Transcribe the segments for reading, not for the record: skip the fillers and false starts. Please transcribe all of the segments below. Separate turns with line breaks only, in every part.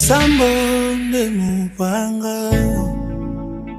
Losambo nde mupanga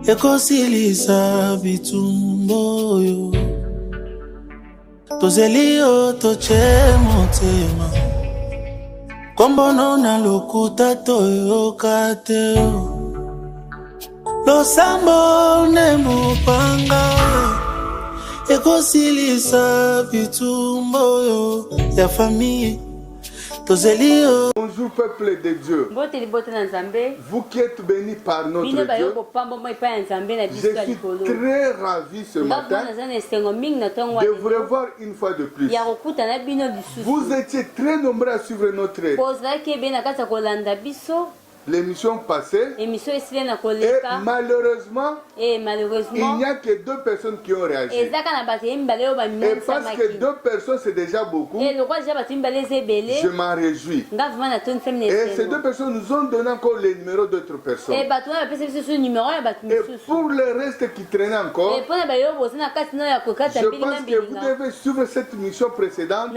ekosilisa bitumbo yo tozelio toche motema kombono na lokuta toyoka te. Losambo nde mupanga ekosilisa bitumbo yo ya famille.
Bonjour peuple de Dieu. Vous qui êtes bénis par notre Dieu, je suis très ravi ce matin de vous revoir une fois de plus. Vous étiez très nombreux à suivre notre l'émission passée et malheureusement il n'y a que 2 personnes qui ont réagi. Et parce que 2 personnes c'est déjà beaucoup, je m'en réjouis. Et ces 2 personnes nous ont donné encore les numéros d'autres personnes. Et pour le reste qui traînait encore, je pense que vous devez suivre cette émission précédente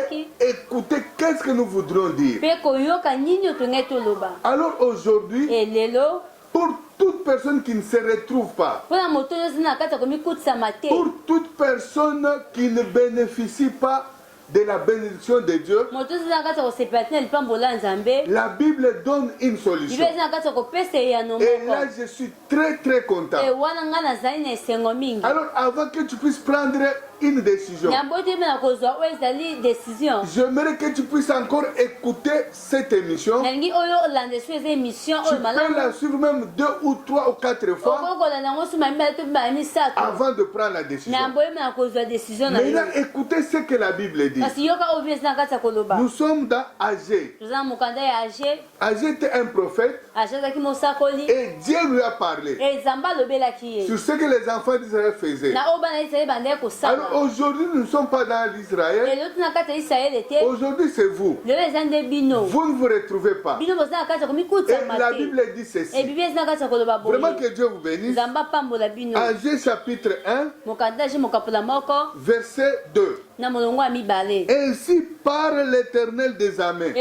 et écouter qu'est-ce que nous voudrons dire. Alors aujourd'hui, pour toute personne qui ne se retrouve pas, pour toute personne qui ne bénéficie pas de la bénédiction de Dieu, la Bible donne une solution. Et là, je suis très content. Alors, avant que tu puisses prendre une décision, j'aimerais que tu puisses encore écouter cette émission. Tu peux la suivre même 2 ou 3 ou 4 fois avant de prendre la décision. Maintenant, écoutez ce que la Bible dit. Nous sommes dans Agé. Agé était un prophète et Dieu lui a parlé sur ce que les enfants d'Israël faisaient. Alors aujourd'hui, nous ne sommes pas dans l'Israël. Aujourd'hui, c'est vous. Vous ne vous retrouvez pas. Et la Bible dit ceci. Vraiment que Dieu vous bénisse. Agé chapitre 1, verset 2. Ainsi parle l'Éternel des armées.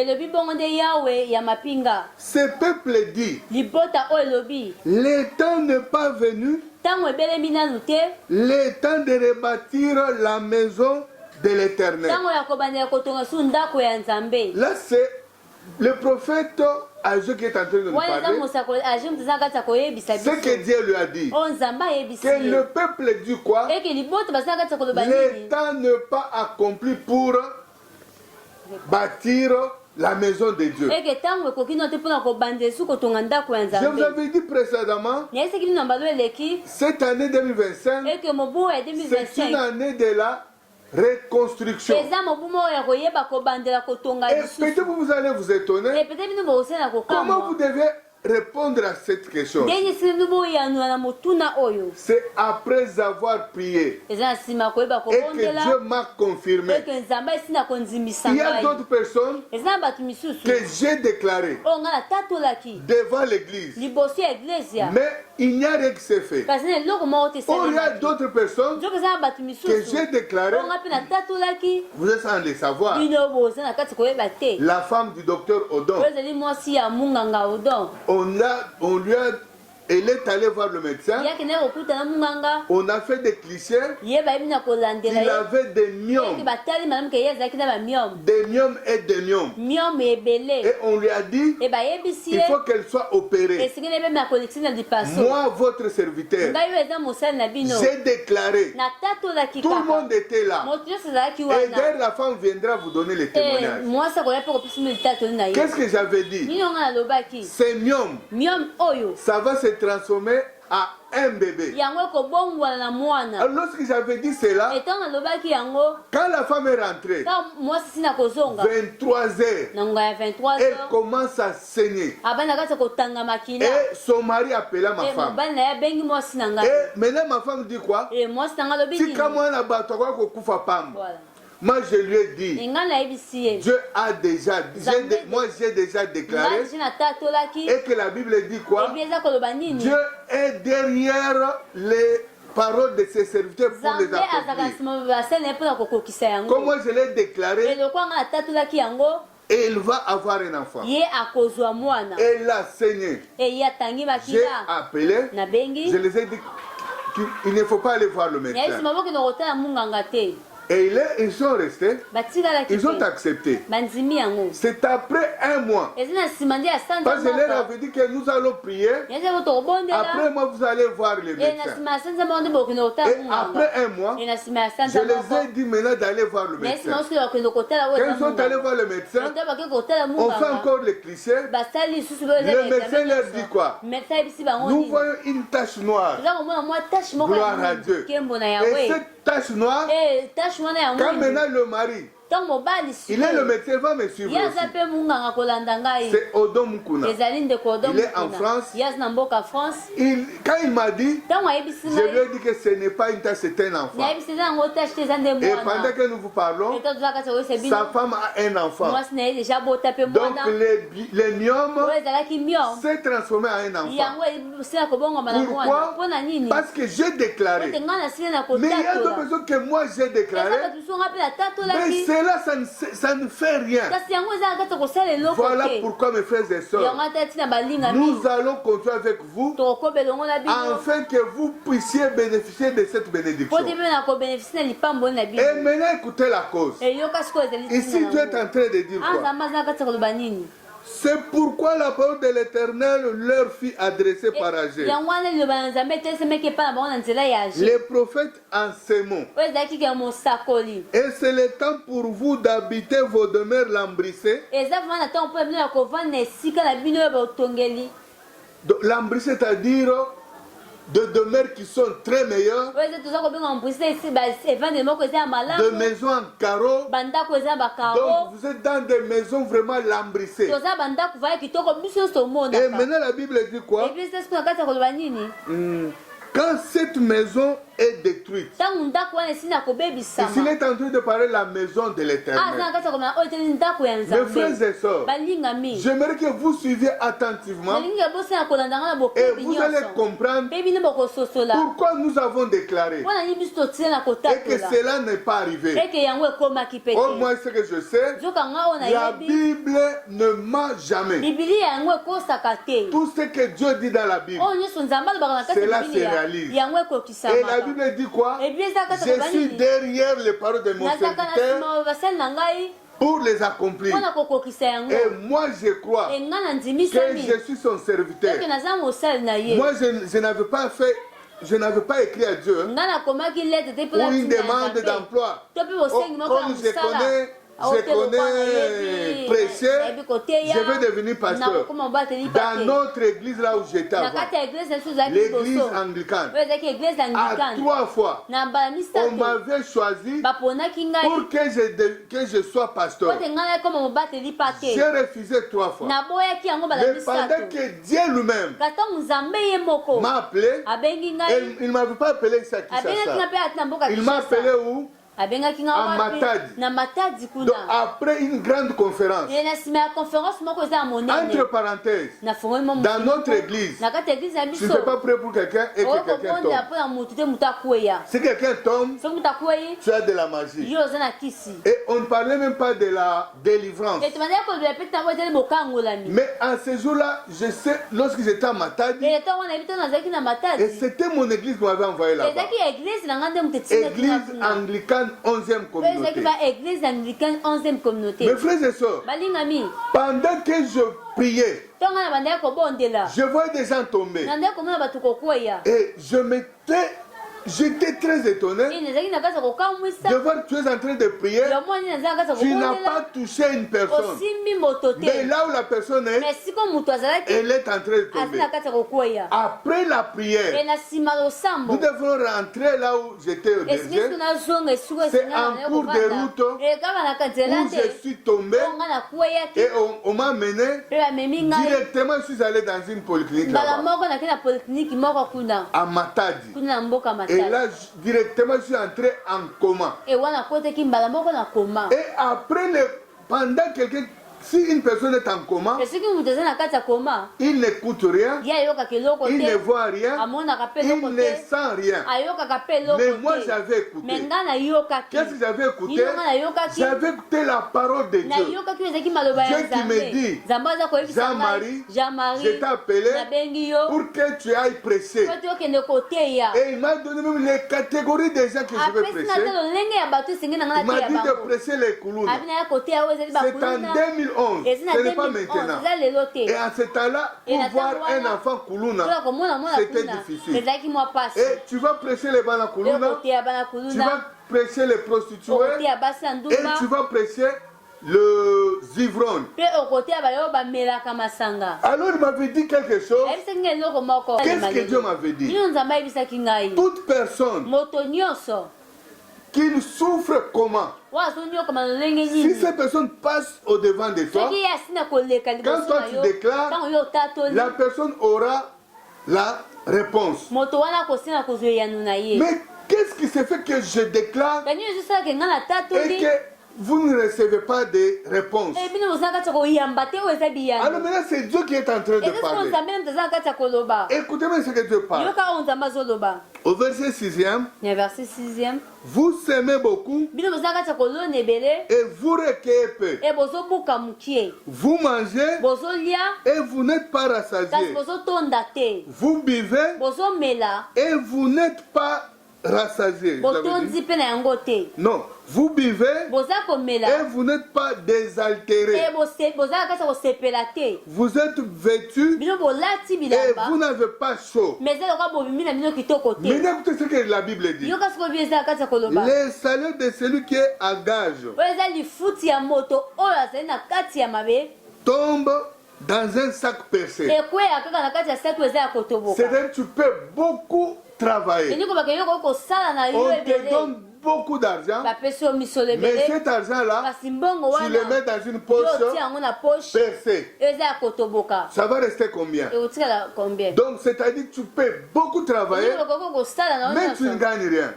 Ce peuple dit, le temps n'est pas venu, le temps de rebâtir la maison de l'Éternel. Là, c'est le prophète Agé qui est en train de nous parler. Ce que Dieu lui a dit. Que le peuple dit quoi? Le temps n'est pas accompli pour bâtir la maison de Dieu. Je vous avais dit précédemment, cette année 2025, c'est une année de la reconstruction. Et peut-être vous allez vous étonner comment vous devez répondre à cette question. C'est après avoir prié et que Dieu m'a confirmé. Il y a d'autres personnes que j'ai déclarées devant l'église, mais il n'y a rien qui s'est fait. Or, il y a d'autres personnes que j'ai déclarées, vous êtes sans le savoir. La femme du docteur Odon, on lui a, elle est allée voir le médecin. On a fait des clichés. Il avait des myomes. Des myomes et des myomes. Et on lui a dit, il faut qu'elle soit opérée. Moi, votre serviteur, j'ai déclaré. Tout le monde était là. Et d'ailleurs, la femme viendra vous donner les témoignages. Qu'est-ce que j'avais dit? Ces myomes, ça va se transformer à un bébé. Alors lorsque j'avais dit cela, quand la femme est rentrée, 23 heures, elle commence à saigner. Et son mari appela ma femme. Et maintenant ma femme dit quoi? Moi je lui ai dit, Dieu a déjà, moi j'ai déjà déclaré, et que la Bible dit quoi? Dieu est derrière les paroles de ses serviteurs pour les accomplir. Comme moi je l'ai déclaré, Et il va avoir un enfant. Elle a saigné. J'ai appelé. Je les ai dit qu'il ne faut pas aller voir le médecin. Et ils sont restés, ils ont accepté. C'est après un mois. Parce que leur avait dit que nous allons prier. Après moi, vous allez voir le médecin. Et après un mois, je les ai dit maintenant d'aller voir le médecin. Quand ils sont allés voir le médecin, on fait encore les clichés. Le médecin leur dit quoi? Nous voyons une tache noire. Gloire à Dieu. Et cette tache noire, quand maintenant le mari, il est le médecin, il va me suivre aussi. C'est Odom Mukuna. Il est en France. Quand il m'a dit, je lui ai dit que ce n'est pas une tache, c'est un enfant. Et pendant que nous vous parlons, sa femme a un enfant. Donc le myome s'est transformé en un enfant. Pourquoi? Parce que j'ai déclaré. Mais il y a d'autres personnes que moi j'ai déclaré. Mais cela, ça ne fait rien. Voilà pourquoi, mes frères et sœurs, nous allons continuer avec vous afin que vous puissiez bénéficier de cette bénédiction. Et maintenant, écoutez la cause. Ici, Dieu est en train de dire quoi? C'est pourquoi la parole de l'Éternel leur fut adressée par Agé. Les prophètes en ces mots. Et c'est le temps pour vous d'habiter vos demeures lambrissées. Lambrissées, c'est-à-dire de demeures qui sont très meilleures, de maisons en carreaux. Donc vous êtes dans des maisons vraiment lambrissées. Et maintenant la Bible dit quoi? Quand cette maison est détruite, ici il est en train de parler de la maison de l'Éternel. Mes frères et sœurs, j'aimerais que vous suiviez attentivement et vous allez comprendre pourquoi nous avons déclaré et que cela n'est pas arrivé. Au moins ce que je sais, la Bible ne ment jamais. Tout ce que Dieu dit dans la Bible, cela se réalise. Et la Bible dit quoi? Je suis derrière les paroles de mon serviteur pour les accomplir. Et moi je crois que je suis son serviteur. Moi je n'avais pas fait, je n'avais pas écrit à Dieu pour une demande d'emploi. Comme je connais prêcher, je vais devenir pasteur. Dans notre église là où j'étais avant, l'église anglicane, à 3 fois, on m'avait choisi pour que je sois pasteur. J'ai refusé 3 fois. Mais pendant que Dieu lui-même m'a appelé, il ne m'avait pas appelé ici à Kinshasa. Il m'a appelé où? À Matadi. Donc, après une grande conférence, entre parenthèses, dans notre église, je ne suis pas prêt pour quelqu'un et que quelqu'un tombe. Si quelqu'un tombe, tu as de la magie. Et on ne parlait même pas de la délivrance. Mais en ce jour-là, je sais, lorsque j'étais à Matadi, et c'était mon église qui m'avait envoyé là-bas. Église anglicane 11e communauté. Mes frères et sœurs, pendant que je priais, je voyais des gens tomber. Et j'étais très étonné de voir que tu es en train de prier. Tu n'as pas touché une personne. Mais là où la personne est, elle est en train de tomber. Après la prière, nous devons rentrer là où j'étais au dernier. C'est en cours de route où je suis tombé et on m'a mené directement. Je suis allé dans une polyclinique là-bas, à Matadi. Et là, directement, je suis entré en coma. Et après, pendant Si une personne est en coma, il n'écoute rien, il ne voit rien, il ne sent rien. Mais moi j'avais écouté. Qu'est-ce que j'avais écouté? J'avais écouté la parole de Dieu. Dieu qui me dit, Jean-Marie, je t'ai appelé pour que tu ailles prêcher. Et il m'a donné même les catégories des gens que je veux prêcher. Il m'a dit de prêcher les Koulouna. C'est en 2011, ce n'est pas maintenant. Et à ce temps-là, pour voir un enfant Koulouna, c'était difficile. Et tu vas prêcher les Bana Koulouna, tu vas prêcher les prostituées, et tu vas prêcher le ivrogne. Alors il m'avait dit quelque chose. Qu'est-ce que Dieu m'avait dit? Toute personne qui souffre comment? Si cette personne passe au devant de toi, quand toi tu déclares, la personne aura la réponse. Mais qu'est-ce qui se fait que je déclare et que vous ne recevez pas de réponse? Alors maintenant c'est Dieu qui est en train de parler. Écoutez-moi ce que Dieu parle. Au verset 6e, vous semez beaucoup et vous recueillez peu. Vous mangez et vous n'êtes pas rassasiés. Vous buvez et vous n'êtes pas rassasiés. Non, vous buvez et vous n'êtes pas désaltérés. Vous êtes vêtus et vous n'avez pas chaud. Mais écoutez ce que la Bible dit. Les salaires de celui qui est à gage tombent dans un sac percé. C'est-à-dire que tu peux beaucoup travailler. On te donne beaucoup d'argent, mais cet argent-là, tu le mets dans une poche percée. Ça va rester combien? Donc, c'est-à-dire que tu peux beaucoup travailler, mais tu ne gagnes rien.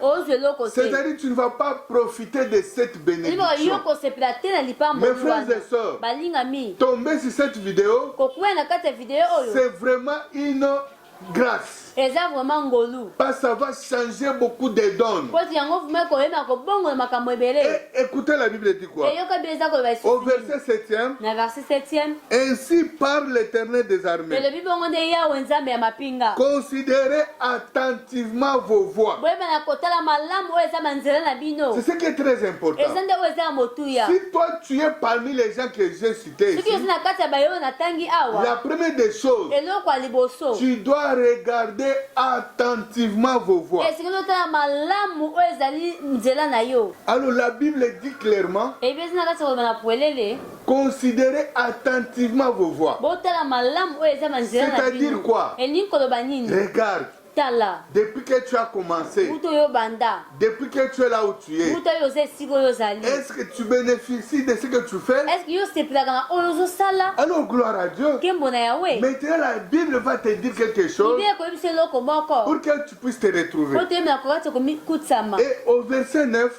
C'est-à-dire que tu ne vas pas profiter de cette bénédiction. Mes frères et sœurs, tomber sur cette vidéo, c'est vraiment une grâce. Parce que ça va changer beaucoup de dons. Et écoutez, la Bible dit quoi? Au verset 7e, ainsi parle l'Éternel des armées. Considérez attentivement vos voix. C'est ce qui est très important. Si toi tu es parmi les gens que j'ai cités ici, la première des choses, tu dois regarder attentivement vos voix. Alors la Bible dit clairement, considérez attentivement vos voix. C'est-à-dire quoi? Regarde. Depuis que tu as commencé, depuis que tu es là où tu es, est-ce que tu bénéficies de ce que tu fais? Alors gloire à Dieu. Maintenant la Bible va te dire quelque chose pour que tu puisses te retrouver. Et au verset 9,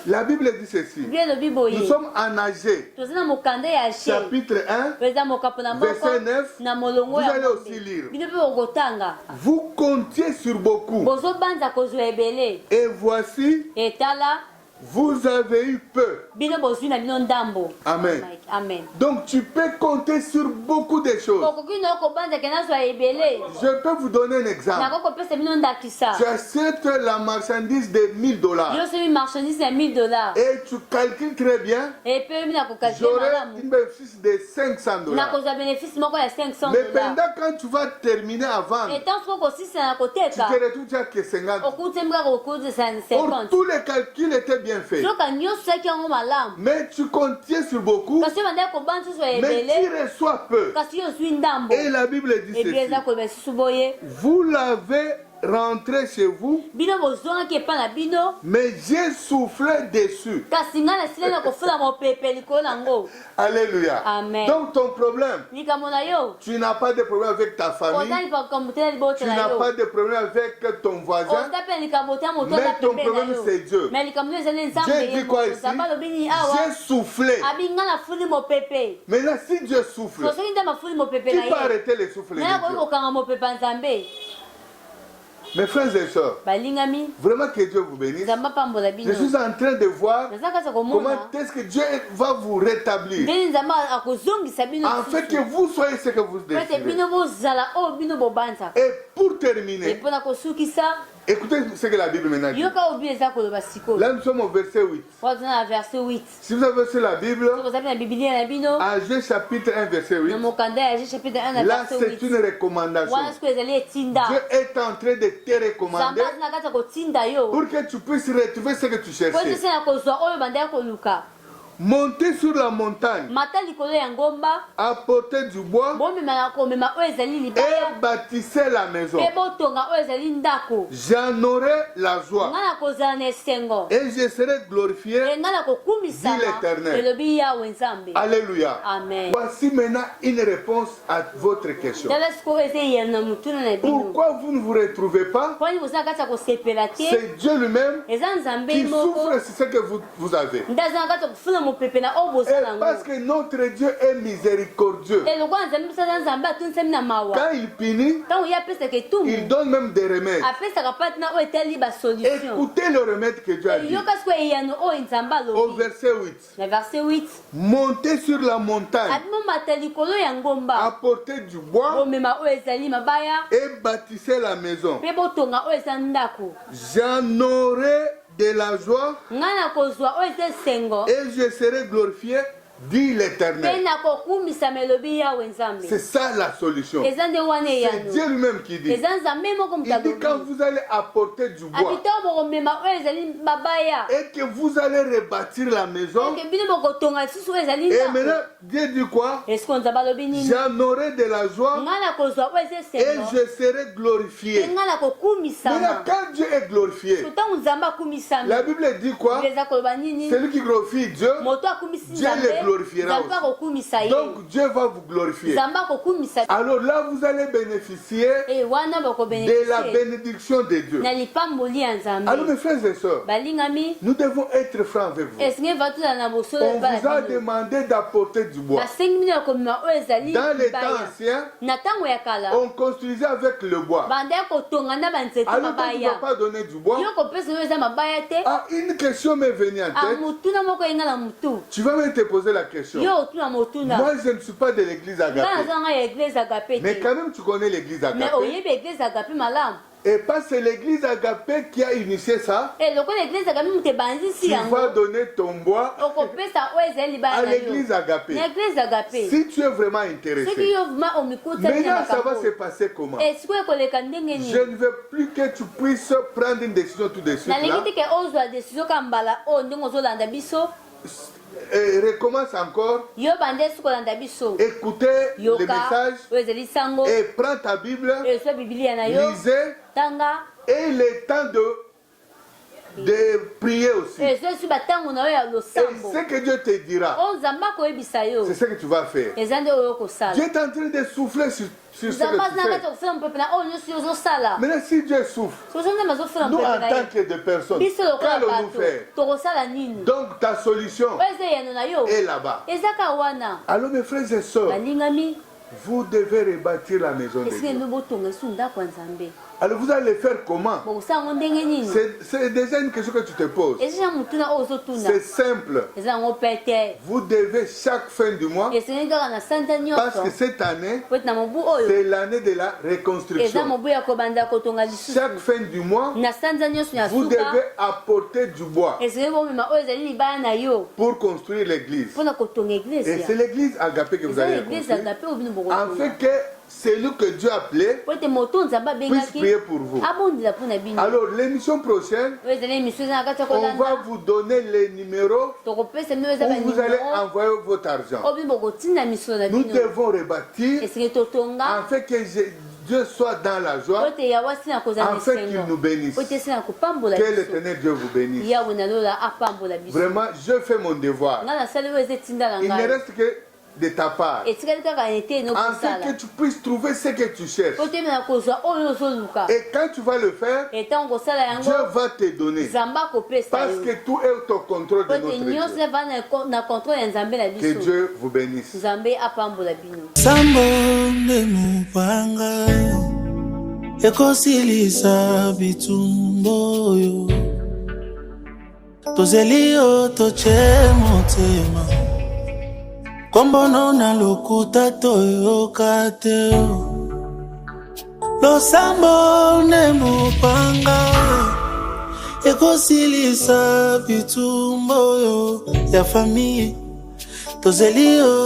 la Bible dit ceci. Nous sommes en Agé, chapitre 1, verset 9. Vous allez aussi lire. Vous comptiez sur beaucoup. Et voici, vous avez eu peu. Amen. Donc tu peux compter sur beaucoup de choses. Je peux vous donner un exemple. Tu achètes la marchandise de $1000. Et tu calcules très bien. J'aurai une bénéfice de $500. Mais pendant quand tu vas terminer à vendre, tu te retrouves à que 50. Or, tous les calculs étaient bien fait. Mais tu comptes sur beaucoup, mais tu reçois peu. Et la Bible dit ceci. Vous l'avez rentré chez vous, mais j'ai soufflé dessus. Alléluia.
Amen.
Donc ton problème, tu n'as pas de problème avec ta famille, tu n'as pas de problème avec ton voisin, mais ton problème c'est Dieu. Dieu dit quoi ici? J'ai soufflé. Maintenant si Dieu souffle, qui peut arrêter les souffles de Dieu? Mes frères et sœurs, vraiment que Dieu vous bénisse. Je suis en train de voir comment est-ce que Dieu va vous rétablir, en fait que vous soyez ce que vous désirez. Et pour terminer, écoutez ce que la Bible maintenant dit. Là nous sommes au verset 8. Si vous avez reçu la Bible, Agé chapitre 1 verset 8, là c'est une recommandation. Dieu est en train de te recommander pour que tu puisses retrouver ce que tu cherchais. Montez sur la montagne, apportez du bois et bâtissez la maison. J'en aurai la joie et je serai glorifié, dit l'Éternel. Alléluia.
Amen.
Voici maintenant une réponse à votre question. Pourquoi vous ne vous retrouvez pas? C'est Dieu lui-même qui souffre sur ce que vous avez. Et parce que notre Dieu est miséricordieux. Quand il punit, il donne même des remèdes. Écoutez le remède que Dieu a dit. Au verset 8. Montez sur la montagne, apportez du bois et bâtissez la maison. J'en aurai de la joie et je serai glorifié, dit l'Éternel. C'est ça la solution. C'est Dieu lui-même qui dit. Il dit quand vous allez apporter du bois et que vous allez rebâtir la maison. Et maintenant Dieu dit quoi? J'en aurai de la joie et je serai glorifié. Maintenant quand Dieu est glorifié, la Bible dit quoi? Celui qui glorifie Dieu, Dieu le glorifiera aussi. Donc Dieu va vous glorifier. Alors là vous allez bénéficier de la bénédiction de Dieu. Alors mes frères et sœurs, nous devons être francs avec vous. On vous a demandé d'apporter du bois. Dans les temps anciens, on construisait avec le bois. Alors tu ne vas pas donner du bois. Ah, une question m'est venue en tête. Tu vas me te poser la question. Moi je ne suis pas de l'église Agapé. Mais quand même tu connais l'église Agapé. Et pas c'est l'église Agapé qui a initié ça. Tu vas donner ton bois à l'église Agapé. Si tu es vraiment intéressé. Maintenant ça va se passer comment? Je ne veux plus que tu puisses prendre une décision tout de suite là. Et recommence encore. Écoutez le message et prends ta Bible, lisez, et le temps de prier aussi. Et ce que Dieu te dira, c'est ce que tu vas faire. Dieu est en train de souffler sur ce que tu fais. Maintenant si Dieu souffle, nous en tant que des personnes, qu'allons-nous faire? Donc ta solution est là-bas. Alors mes frères et sœurs, vous devez rebâtir la maison de Dieu. Alors vous allez faire comment? C'est déjà une question que tu te poses. C'est simple. Vous devez chaque fin du mois, parce que cette année, c'est l'année de la reconstruction. Chaque fin du mois, vous devez apporter du bois pour construire l'église. Et c'est l'église Agapé que vous allez construire. En fait que celui que Dieu a appelé puisse prier pour vous. Alors l'émission prochaine, on va vous donner les numéros où vous allez envoyer votre argent. Nous devons rebâtir en fait que Dieu soit dans la joie, afin qu'il nous bénisse. Que l'Éternel Dieu vous bénisse. Vraiment, je fais mon devoir. Il ne reste que de ta part, afin que tu puisses trouver ce que tu cherches. Et quand tu vas le faire, Dieu va te donner, parce que tout est au contrôle de notre Dieu. Que Dieu vous bénisse.
Sambo mupanga ekosilisa bitumboyo tozelio toche motema kombono na lokuta toyoka te losambo ne mupanga ekosilisa bitumboyo ya famille tozelio